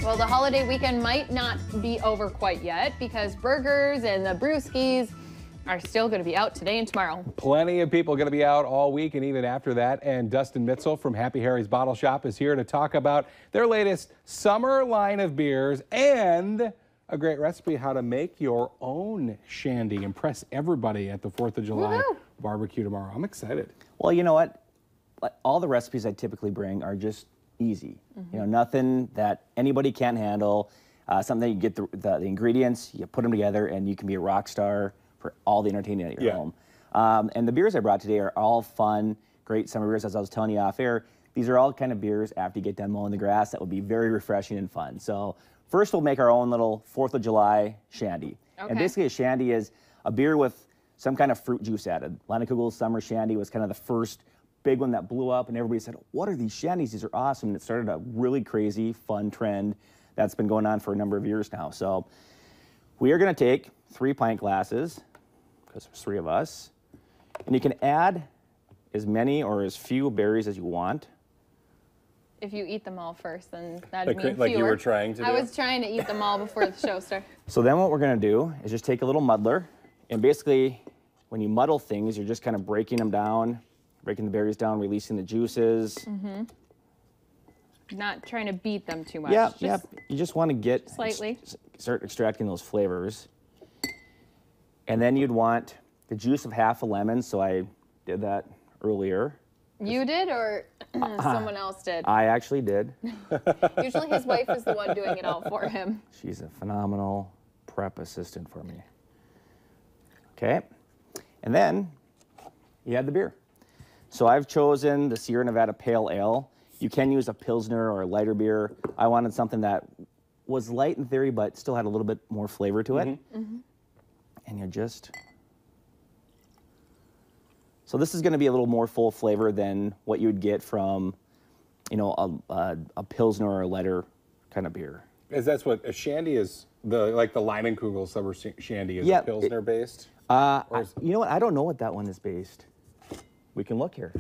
Well, the holiday weekend might not be over quite yet because burgers and the brewskis are still going to be out today and tomorrow. Plenty of people going to be out all week and even after that. And Dustin Mitzel from Happy Harry's Bottle Shop is here to talk about their latest summer line of beers and a great recipe how to make your own shandy. Impress everybody at the 4th of July barbecue tomorrow. I'm excited. Well, you know what? All the recipes I typically bring are just easy. You know, nothing that anybody can't handle. Something that you get the ingredients, you put them together, and you can be a rock star for all the entertainment at your home. And the beers I brought today are all fun, great summer beers. As I was telling you off air, these are all kind of beers after you get done mowing the grass that will be very refreshing and fun. So first we'll make our own little 4th of July shandy. Okay. And basically a shandy is a beer with some kind of fruit juice added. Leinenkugel's Summer Shandy was kind of the first big one that blew up, and everybody said, what are these shandies? These are awesome. And it started a really crazy, fun trend that's been going on for a number of years now. So we are going to take 3 pint glasses, because there's 3 of us, and you can add as many or as few berries as you want. If you eat them all first, then that'd mean fewer. Like you were trying to do? I was trying to eat them all before the show started. So then what we're going to do is just take a little muddler, and basically when you muddle things, you're just kind of breaking them down, breaking the berries down, releasing the juices. Not trying to beat them too much. Yeah. You just want to get slightly. Start extracting those flavors. And then you'd want the juice of half a lemon, so I did that earlier. You did, or someone else did? I actually did. Usually his wife is the one doing it all for him. She's a phenomenal prep assistant for me. Okay. And then you add the beer. So I've chosen the Sierra Nevada Pale Ale. You can use a Pilsner or a lighter beer. I wanted something that was light in theory, but still had a little bit more flavor to it. And you just... So this is going to be a little more full flavor than what you would get from, you know, a Pilsner or a lighter kind of beer. Is that's what a shandy is? Like the Leinenkugel Summer Shandy is Pilsner based? You know what? I don't know what that one is based. We can look here.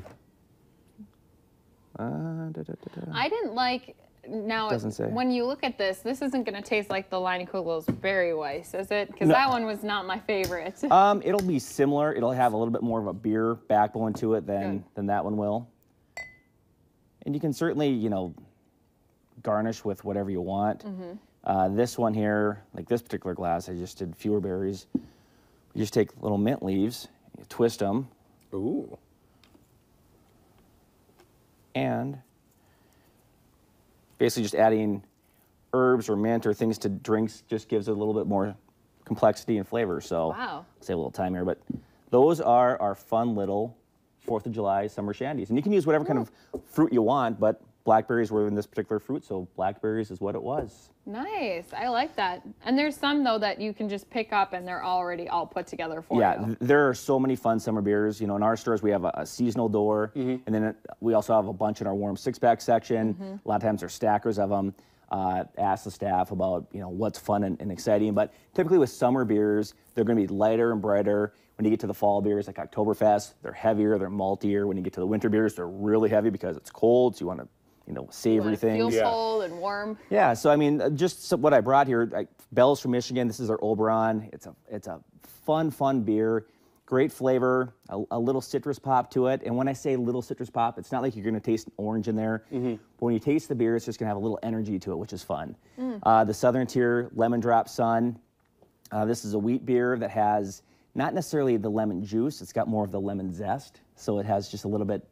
I didn't like, now Doesn't say. when you look at this isn't going to taste like the Leinenkugel's Berry Weiss, is it? Because that one was not my favorite. It'll be similar. It'll have a little bit more of a beer backbone to it than that one will. And you can certainly, you know, garnish with whatever you want. This one here, like this particular glass, I just did fewer berries. You just take little mint leaves, you twist them. Ooh. And basically just adding herbs or mint or things to drinks just gives it a little bit more complexity and flavor. So save a little time here, but those are our fun little 4th of July summer shandies. And you can use whatever kind of fruit you want, but blackberries were in this particular fruit, so blackberries is what it was. Nice. I like that. And there's some, though, that you can just pick up and they're already all put together for you. Yeah, there are so many fun summer beers. You know, in our stores, we have a seasonal door, and then we also have a bunch in our warm 6-pack section. A lot of times there's stackers of them. Ask the staff about, you know, what's fun and exciting. But typically with summer beers, they're going to be lighter and brighter. When you get to the fall beers, like Oktoberfest, they're heavier, they're maltier. When you get to the winter beers, they're really heavy because it's cold, so you want to, you know, savory things. Feel cold and warm. Yeah, so I mean, just what I brought here, like Bell's from Michigan. This is our Oberon. It's a fun beer, great flavor, a little citrus pop to it. And when I say little citrus pop, it's not like you're going to taste an orange in there. But when you taste the beer, it's just going to have a little energy to it, which is fun. The Southern Tier Lemon Drop Sun. This is a wheat beer that has not necessarily the lemon juice. It's got more of the lemon zest. So it has just a little bit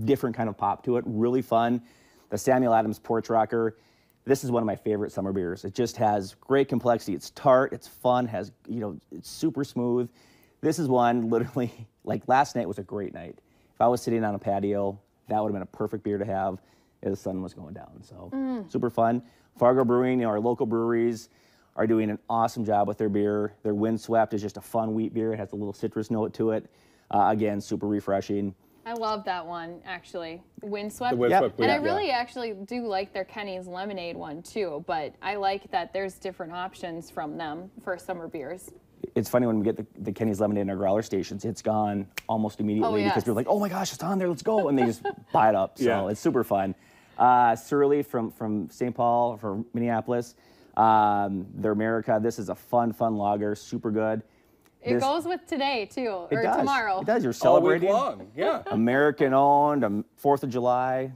different kind of pop to it. Really fun. The Samuel Adams Porch Rocker. This is one of my favorite summer beers. It just has great complexity. It's tart. It's fun. Has, you know, it's super smooth. This is one literally, like last night was a great night. If I was sitting on a patio, that would have been a perfect beer to have as the sun was going down. So super fun. Fargo Brewing, you know, our local breweries are doing an awesome job with their beer. Their Windswept is just a fun wheat beer. It has a little citrus note to it. Again, super refreshing. I love that one, actually. Windswept. Windswept, And I really actually do like their Kenny's Lemonade one, too. But I like that there's different options from them for summer beers. It's funny when we get the Kenny's Lemonade in our growler stations, it's gone almost immediately because we're like, oh my gosh, it's on there, let's go. And they just buy it up. So it's super fun. Surly from St. Paul, from Minneapolis. They're America. This is a fun lager, super good. It goes with today too, or tomorrow. It does. You're All celebrating. week long, yeah. American owned, 4th of July,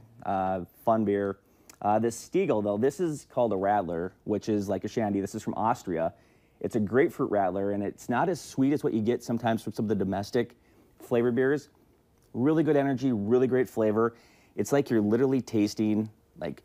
fun beer. This Stiegel though, this is called a Radler, which is like a Shandy. This is from Austria. It's a grapefruit Radler, and it's not as sweet as what you get sometimes from some of the domestic flavor beers. Really good energy, really great flavor. It's like you're literally tasting like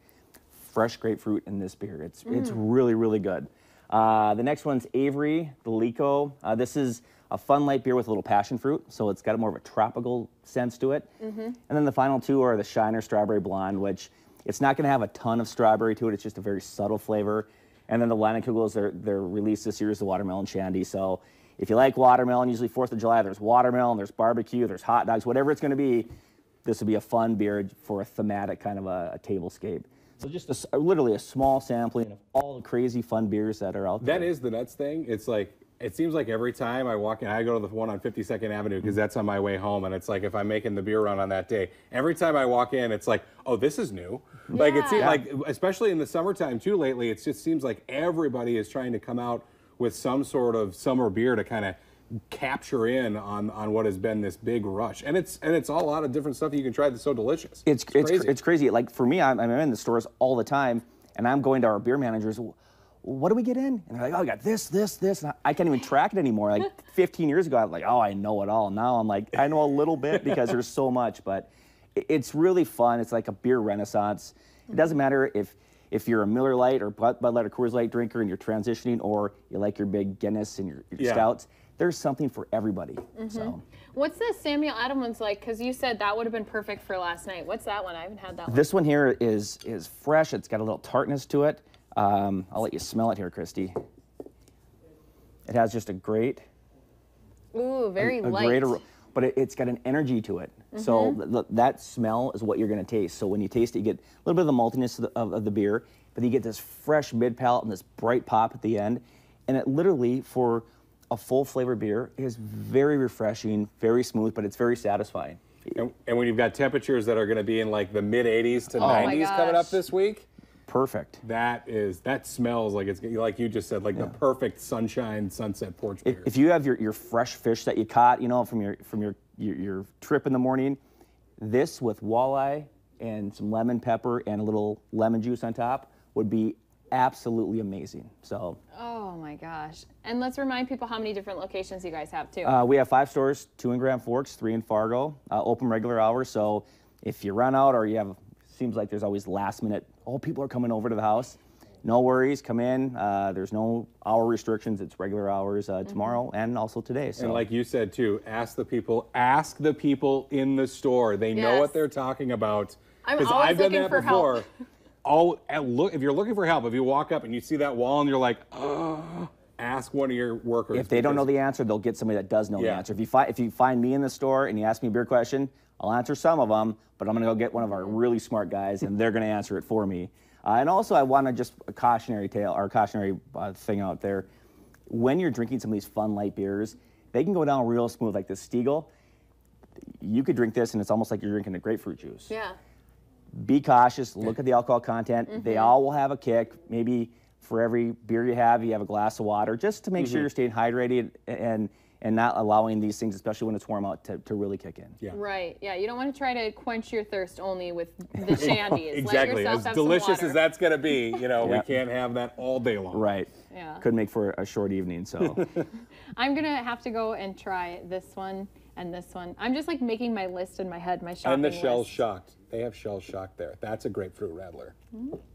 fresh grapefruit in this beer. It's really good. The next one's Avery, the Lico. This is a fun light beer with a little passion fruit, so it's got more of a tropical sense to it. And then the final two are the Shiner Strawberry Blonde, which it's not going to have a ton of strawberry to it. It's just a very subtle flavor. And then the Leinenkugel's, they're released this year is the Watermelon Shandy. So if you like watermelon, usually 4th of July, there's watermelon, there's barbecue, there's hot dogs, whatever it's going to be, this would be a fun beer for a thematic kind of a tablescape. So just literally a small sampling of all the crazy fun beers that are out there. That is the nuts thing. It's like, it seems like every time I walk in, I go to the one on 52nd Avenue because that's on my way home, and it's like if I'm making the beer run on that day, every time I walk in, it's like, oh, this is new. Like it seems like, especially in the summertime too lately, it just seems like everybody is trying to come out with some sort of summer beer to kind of capture in on what has been this big rush, and it's all a lot of different stuff you can try that's so delicious. It's crazy. Like for me, I'm in the stores all the time, and I'm going to our beer managers. What do we get in? And they're like, oh, I got this. And I can't even track it anymore. Like 15 years ago, I was like, oh, I know it all. Now I'm like, I know a little bit because there's so much, but it's really fun. It's like a beer renaissance. It doesn't matter if you're a Miller Lite or Bud Light or Coors Light drinker and you're transitioning, or you like your big Guinness and your stouts. There's something for everybody. So, what's the Samuel Adams like? Because you said that would have been perfect for last night. What's that one? I haven't had that one. This one here is fresh. It's got a little tartness to it. I'll let you smell it here, Christy. It has just a great, very light. But it's got an energy to it. So that smell is what you're going to taste. So when you taste it, you get a little bit of the maltiness of the beer, but you get this fresh mid palate and this bright pop at the end. And it literally, for a full flavor beer, is very refreshing, very smooth, but it's very satisfying. And when you've got temperatures that are going to be in like the mid 80s to 90s coming up this week, perfect. That smells like it's, like you just said, like the perfect sunshine sunset porch beer. If you have your fresh fish that you caught, from your trip in the morning, this with walleye and some lemon pepper and a little lemon juice on top would be absolutely amazing. So. Oh my gosh. And let's remind people how many different locations you guys have too. We have 5 stores, 2 in Grand Forks, 3 in Fargo, open regular hours. So if you run out or you have, seems like there's always last minute, people are coming over to the house. No worries, come in. There's no hour restrictions. It's regular hours tomorrow and also today. So. And like you said too, ask the people in the store. They know what they're talking about. I've done that before. If you're looking for help, if you walk up and you see that wall and you're like, ask one of your workers. If they don't know the answer, they'll get somebody that does know the answer. If you find me in the store and you ask me a beer question, I'll answer some of them, but I'm going to go get one of our really smart guys and they're going to answer it for me. And also, I want to just a cautionary thing out there. When you're drinking some of these fun light beers, they can go down real smooth, like this Stiegel. You could drink this and it's almost like you're drinking a grapefruit juice. Yeah. Be cautious, look at the alcohol content. They all will have a kick. Maybe for every beer you have a glass of water, just to make sure you're staying hydrated and not allowing these things, especially when it's warm out, to really kick in. Yeah. Right, yeah, you don't want to try to quench your thirst only with the shandies. Exactly, as delicious as that's going to be, we can't have that all day long. Right. Yeah. Could make for a short evening, so. I'm going to have to go and try this one and this one. I'm just like making my list in my head, my shopping list. And the Shell Shocked. They have Shell Shocked there. That's a grapefruit Radler.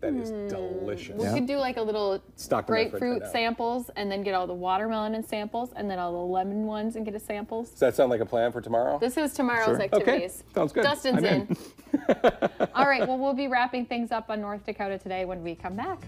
That is delicious. We could do like a little Stock grapefruit samples and then get all the watermelon and samples and then all the lemon ones and get a samples. Does that sound like a plan for tomorrow? This is tomorrow's activities. Okay, sounds good. Dustin's in. All right, well, we'll be wrapping things up on North Dakota today when we come back.